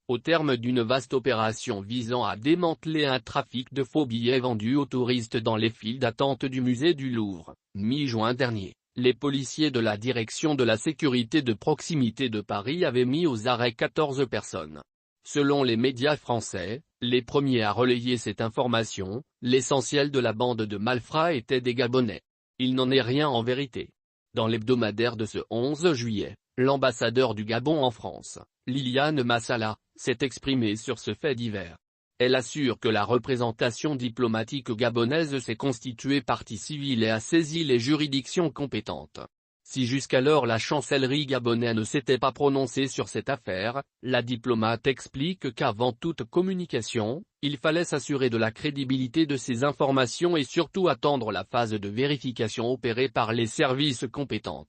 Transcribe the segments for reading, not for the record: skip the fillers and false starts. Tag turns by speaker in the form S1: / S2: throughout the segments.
S1: au terme d'une vaste opération visant à démanteler un trafic de faux billets vendus aux touristes dans les files d'attente du musée du Louvre, mi-juin dernier. Les policiers de la Direction de la sécurité de proximité de Paris avaient mis aux arrêts 14 personnes. Selon les médias français, les premiers à relayer cette information, l'essentiel de la bande de malfrats étaient des Gabonais. Il n'en est rien en vérité. Dans l'hebdomadaire de ce 11 juillet, l'ambassadeur du Gabon en France, Liliane Massala, s'est exprimée sur ce fait divers. Elle assure que la représentation diplomatique gabonaise s'est constituée partie civile et a saisi les juridictions compétentes. Si jusqu'alors la chancellerie gabonaise ne s'était pas prononcée sur cette affaire, la diplomate explique qu'avant toute communication, il fallait s'assurer de la crédibilité de ces informations et surtout attendre la phase de vérification opérée par les services compétents.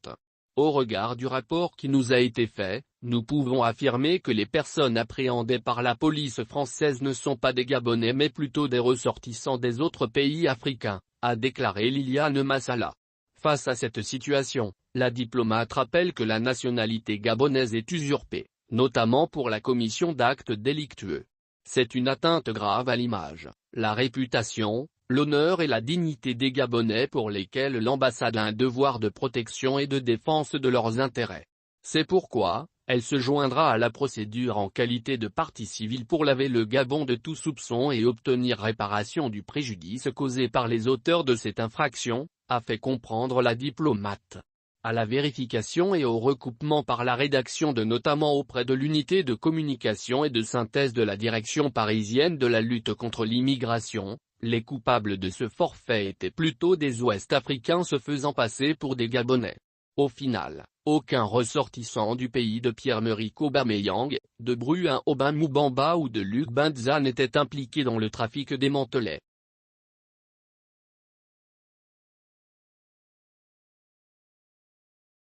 S1: Au regard du rapport qui nous a été fait, nous pouvons affirmer que les personnes appréhendées par la police française ne sont pas des Gabonais mais plutôt des ressortissants des autres pays africains, a déclaré Liliane Massala. Face à cette situation, la diplomate rappelle que la nationalité gabonaise est usurpée, notamment pour la commission d'actes délictueux. C'est une atteinte grave à l'image, la réputation, l'honneur et la dignité des Gabonais pour lesquels l'ambassade a un devoir de protection et de défense de leurs intérêts. C'est pourquoi, elle se joindra à la procédure en qualité de partie civile pour laver le Gabon de tout soupçon et obtenir réparation du préjudice causé par les auteurs de cette infraction, a fait comprendre la diplomate. À la vérification et au recoupement par la rédaction de notamment auprès de l'unité de communication et de synthèse de la direction parisienne de la lutte contre l'immigration, les coupables de ce forfait étaient plutôt des Ouest-Africains se faisant passer pour des Gabonais. Au final, aucun ressortissant du pays de Pierre-Emerick Aubameyang, de Bruin Aubin Moubamba ou de Luc Banza n'était impliqué dans le trafic démantelé.